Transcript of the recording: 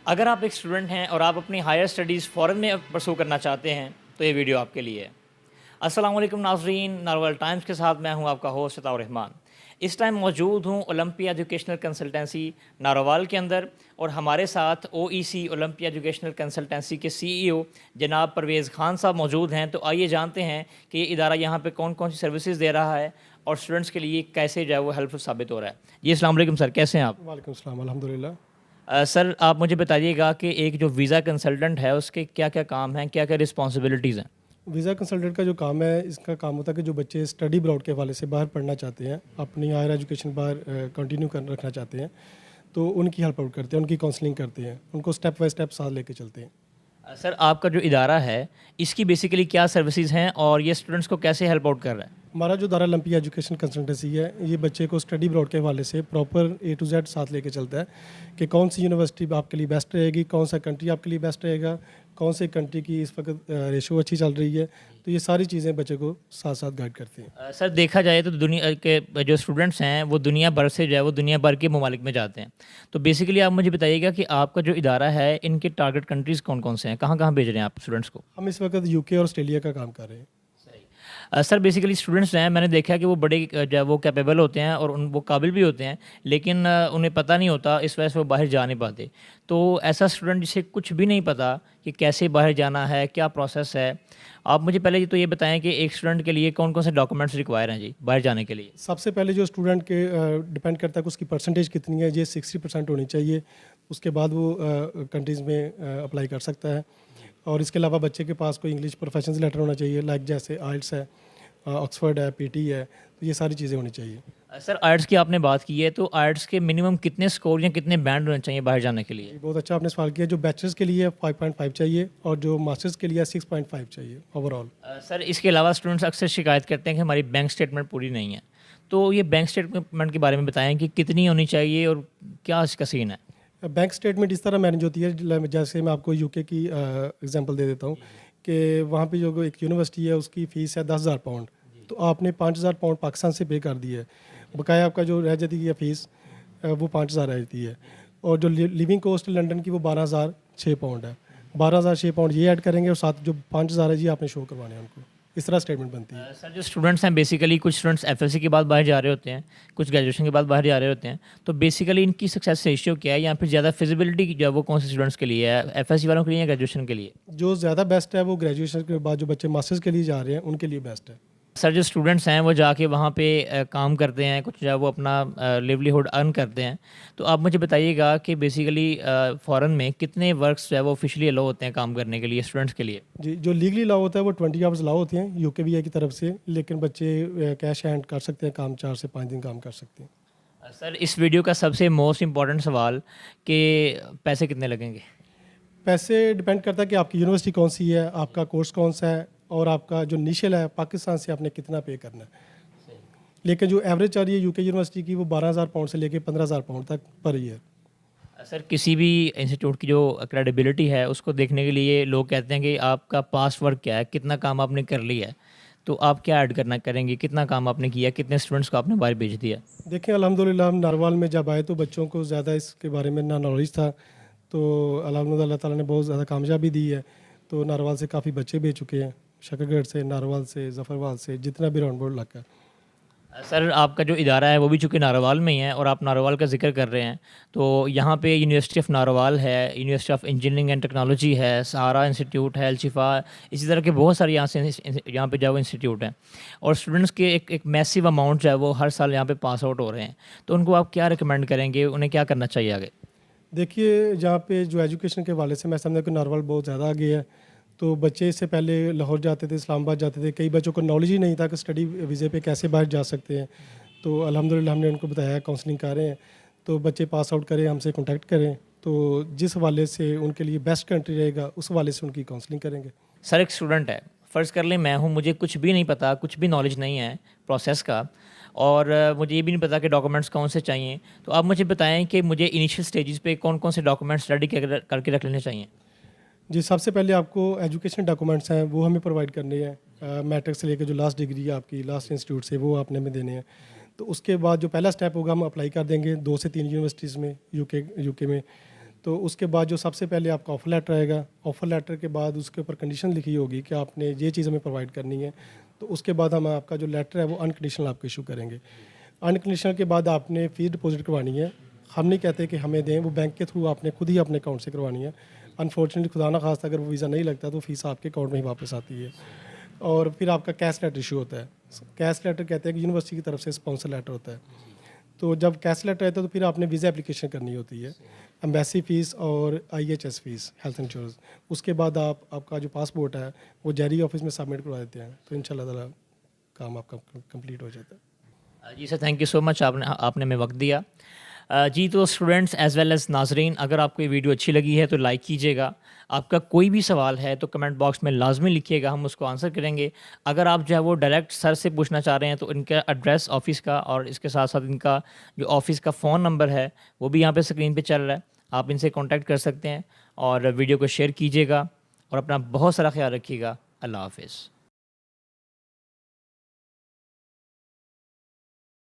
अगर आप एक स्टूडेंट हैं और आप अपनी हायर स्टडीज़ फ़ॉरेन में परसू करना चाहते हैं तो ये वीडियो आपके लिए है। अस्सलाम वालेकुम नाज़रीन, नारोवाल टाइम्स के साथ मैं हूं आपका होस्ट अताउर रहमान। इस टाइम मौजूद हूं ओलंपिया एजुकेशनल कंसल्टेंसी नारोवाल के अंदर और हमारे साथ ओईसी ओलंपिया एजुकेशनल कंसल्टेंसी के सीईओ जनाब परवेज़ खान साहब मौजूद हैं। तो आइए जानते हैं कि ये इदारा यहाँ पे कौन कौन सी सर्विसेज दे रहा है और स्टूडेंट्स के लिए कैसे जो है वो हेल्पफुल साबित हो रहा है। जी अस्सलाम वालेकुम सर, कैसे हैं आप? वालेकुम सलाम अल्हम्दुलिल्लाह। सर आप मुझे बताइएगा कि एक जो वीज़ा कंसल्टेंट है उसके क्या क्या काम हैं, क्या क्या रिस्पॉन्सिबिलिटीज़ हैं? वीज़ा कंसल्टेंट का जो काम है, इसका काम होता है कि जो बच्चे स्टडी अब्रॉड के हवाले से बाहर पढ़ना चाहते हैं, अपनी हायर एजुकेशन बाहर कंटिन्यू कर रखना चाहते हैं, तो उनकी हेल्प आउट करते हैं, उनकी काउंसलिंग करते हैं, उनको स्टेप बाय स्टेप साथ लेके चलते हैं। सर आपका जो इदारा है इसकी बेसिकली क्या सर्विसेज हैं और ये स्टूडेंट्स को कैसे हेल्प आउट कर रहा है? हमारा जो दारा ओलंपिया एजुकेशन कंसल्टेंसी है, ये बच्चे को स्टडी अब्रॉड के हवाले से प्रॉपर ए टू जेड साथ लेके चलता है कि कौन सी यूनिवर्सिटी आपके लिए बेस्ट रहेगी, कौन सा कंट्री आपके लिए बेस्ट रहेगा, कौन से कंट्री की इस वक्त रेशो अच्छी चल रही है। तो ये सारी चीज़ें बच्चे को साथ साथ गाइड करती हैं। सर देखा जाए तो दुनिया के जो स्टूडेंट्स हैं वो दुनिया भर से जो है वो दुनिया भर के ममालिक में जाते हैं। तो बेसिकली आप मुझे बताइएगा कि आपका जो इदारा है इनके टारगेट कंट्रीज़ कौन कौन से हैं, कहाँ कहाँ भेज रहे हैं आप स्टूडेंट्स को? हम इस वक्त यूके और ऑस्ट्रेलिया का काम कर रहे हैं। सर बेसिकली स्टूडेंट्स हैं, मैंने देखा है कि वो बड़े जो है वो कैपेबल होते हैं और वो काबिल भी होते हैं, लेकिन उन्हें पता नहीं होता, इस वजह से वो बाहर जा नहीं पाते। तो ऐसा स्टूडेंट जिसे कुछ भी नहीं पता कि कैसे बाहर जाना है, क्या प्रोसेस है, आप मुझे पहले तो ये बताएं कि एक स्टूडेंट के लिए कौन कौन से डॉक्यूमेंट्स रिक्वायर हैं जी बाहर जाने के लिए? सबसे पहले जो स्टूडेंट के डिपेंड करता है कि उसकी परसेंटेज कितनी है, ये 60% होनी चाहिए। उसके बाद वो कंट्रीज़ में अप्लाई कर सकता है। और इसके अलावा बच्चे के पास कोई इंग्लिश प्रोफेशनल लेटर होना चाहिए, लाइक जैसे आइल्स है, ऑक्सफर्ड है, पीटी है, तो ये सारी चीज़ें होनी चाहिए। सर आर्ट्स की आपने बात की है, तो आर्ट्स के मिनिमम कितने स्कोर या कितने बैंड होने चाहिए बाहर जाने के लिए? ये बहुत अच्छा आपने सवाल किया। जो बैचलर्स के लिए 5.5 चाहिए और जो मास्टर्स के लिए 6.5 चाहिए ओवरऑल। सर इसके अलावा स्टूडेंट्स अक्सर शिकायत करते हैं कि हमारी बैंक स्टेटमेंट पूरी नहीं है। तो ये बैंक स्टेटमेंट के बारे में बताएं कि कितनी होनी चाहिए और क्या इसका सीन है? बैंक स्टेटमेंट इस तरह मैनेज होती है, जैसे मैं आपको यूके की एग्जांपल दे देता हूँ कि वहाँ पे जो एक यूनिवर्सिटी है, उसकी फ़ीस है 10,000 पाउंड। तो आपने 5,000 पाउंड पाकिस्तान से पे कर दिया है, बकाया आपका जो रह जाती है फ़ीस, वो 5,000 रहती है। और जो लिविंग कॉस्ट लंदन की वो 12,006 पाउंड है। 12,006 पाउंड ये ऐड करेंगे और साथ जो 5,000 है जी आपने शो करवाने हैं उनको। इस तरह स्टेटमेंट बनती है। सर जो स्टूडेंट्स हैं बेसिकली कुछ स्टूडेंट्स एफएलसी के बाद बाहर जा रहे होते हैं, कुछ ग्रेजुएशन के बाद बाहर जा रहे होते हैं। तो बेसिकली इनकी सक्सेस रेशियो क्या है या फिर ज़्यादा फिजिबिलिटी जो है वो कौन से स्टूडेंट्स के लिए है, एफएलसी वालों के लिए या ग्रेजुएशन के लिए? जो ज़्यादा बेस्ट है वो ग्रेजुएशन के बाद जो बच्चे मास्टर्स के लिए जा रहे हैं उनके लिए बेस्ट है। सर जो स्टूडेंट्स हैं वो जाके वहाँ पे काम करते हैं, कुछ जो है वो अपना लिवलीहुड अर्न करते हैं। तो आप मुझे बताइएगा कि बेसिकली फ़ॉरेन में कितने वर्क्स जो है वो ऑफिशियली अलाउ होते हैं काम करने के लिए स्टूडेंट्स के लिए? जी, जो लीगली लॉ होता है वो 20 आवर्स लॉ होते हैं यूकेवीए की तरफ से, लेकिन बच्चे कैश हैंड कर सकते हैं काम, 4 से 5 दिन काम कर सकते हैं। सर इस वीडियो का सबसे मोस्ट इम्पॉर्टेंट सवाल कि पैसे कितने लगेंगे? पैसे डिपेंड करता है कि आपकी यूनिवर्सिटी कौन सी है, आपका कोर्स कौन सा है और आपका जो निशल है पाकिस्तान से आपने कितना पे करना है। लेकिन जो एवरेज चल रही है यूके यूनिवर्सिटी की वो 12,000 पाउंड से लेके 15,000 पाउंड तक पर ईयर। सर किसी भी इंस्टीट्यूट की जो क्रेडिबिलिटी है उसको देखने के लिए लोग कहते हैं कि आपका पास्ट वर्क क्या है, कितना काम आपने कर लिया है। तो आप क्या ऐड करना करेंगे, कितना काम आपने किया, कितने स्टूडेंट्स को आपने बाहर भेज दिया? देखें अल्हम्दुलिल्लाह हम नारवाल में जब आए तो बच्चों को ज़्यादा इसके बारे में ना नॉलेज था, तो अल्हम्दुलिल्लाह अल्लाह ताला ने बहुत ज़्यादा कामयाबी दी है। तो नारवाल से काफ़ी बच्चे भेज चुके हैं, शकरगढ़ से, नारवाल से, ज़फ़रवाल से, जितना भी राउंड बोर्ड लगा। सर आपका जो इदारा है वो भी चूँकि नारोवाल में ही है और आप नारोवाल का ज़िक्र कर रहे हैं, तो यहाँ पे यूनिवर्सिटी ऑफ नारोवाल है, university of engineering and technology है, सहारा इंस्टीट्यूट है, अल-शिफा, इसी तरह के बहुत सारे यहाँ पे जो है वो इंस्टीट्यूट हैं और स्टूडेंट्स के एक मैसिव अमाउंट जो है वो हर साल यहाँ पे पास आउट हो रहे हैं। तो उनको आप क्या रिकमेंड करेंगे, उन्हें क्या करना चाहिए आगे? देखिए, जहाँ पे जो एजुकेशन के हवाले से मैं समझता हूँ कि नारवाल बहुत ज़्यादा आगे है। तो बच्चे इससे पहले लाहौर जाते थे, इस्लामाबाद जाते थे, कई बच्चों को नॉलेज ही नहीं था कि स्टडी वीज़े पे कैसे बाहर जा सकते हैं। तो अल्हम्दुलिल्लाह हमने उनको बताया, काउंसलिंग कर रहे हैं। तो बच्चे पास आउट करें, हमसे कॉन्टैक्ट करें, तो जिस हवाले से उनके लिए बेस्ट कंट्री रहेगा उस हवाले से उनकी काउंसलिंग करेंगे। सर एक स्टूडेंट है, फ़र्ज़ कर लें मैं हूँ, मुझे कुछ भी नहीं पता, कुछ भी नॉलेज नहीं है प्रोसेस का और मुझे ये भी नहीं पता कि डॉक्यूमेंट्स कौन से चाहिए। तो आप मुझे बताएँ कि मुझे इनिशियल स्टेजेस पे कौन-कौन से डॉक्यूमेंट्स रेडी करके रख लेने चाहिए? जी, सबसे पहले आपको एजुकेशन डॉक्यूमेंट्स हैं वो हमें प्रोवाइड करने हैं। मैट्रिक से लेकर जो लास्ट डिग्री है आपकी, लास्ट इंस्टीट्यूट से, वो आपने हमें देने हैं। तो उसके बाद जो पहला स्टेप होगा हम अप्लाई कर देंगे 2 से 3 यूनिवर्सिटीज़ में यूके में। तो उसके बाद जो सबसे पहले आपका ऑफर लेटर आएगा, ऑफर लेटर के बाद उसके ऊपर कंडीशन लिखी होगी कि आपने ये चीज़ हमें प्रोवाइड करनी है। तो उसके बाद हम आपका जो लेटर है वो अनकंडीशनल आपको इशू करेंगे। अनकंडीशनल के बाद आपने फ़ीस डिपॉजिट करवानी है। हम नहीं कहते कि हमें दें, वो बैंक के थ्रू आपने खुद ही अपने अकाउंट से करवानी है। अनफॉर्चुनेटली खुदा ना खास्ता अगर वो वीज़ा नहीं लगता तो फ़ीस आपके अकाउंट में ही वापस आती है। और फिर आपका कैश लेटर इशू होता है। कैश लेटर कहते हैं कि यूनिवर्सिटी की तरफ से स्पॉन्सर लेटर होता है। तो जब कैश लेटर आता है तो फिर आपने वीज़ा एप्लीकेशन करनी होती है, एम्बेसी फ़ीस और IHS फ़ीस, हेल्थ इंश्योरेंस। उसके बाद आपका जो पासपोर्ट है वो जहरी ऑफिस में सबमिट करवा देते हैं, तो इंशाल्लाह ताला काम आपका कंप्लीट हो जाता है। जी sir, thank you so much, आपने आपने हमें वक्त दिया। जी तो स्टूडेंट्स एज़ वेल एज़ नाजरीन, अगर आपको ये वीडियो अच्छी लगी है तो लाइक कीजिएगा। आपका कोई भी सवाल है तो कमेंट बॉक्स में लाजमी लिखिएगा, हम उसको आंसर करेंगे। अगर आप जो है वो डायरेक्ट सर से पूछना चाह रहे हैं तो इनका एड्रेस ऑफ़िस का और इसके साथ साथ इनका जो ऑफ़िस का फ़ोन नंबर है वो भी यहाँ पे स्क्रीन पे चल रहा है, आप इनसे कॉन्टैक्ट कर सकते हैं। और वीडियो को शेयर कीजिएगा और अपना बहुत सारा ख्याल रखिएगा। अल्लाह हाफ़िज़।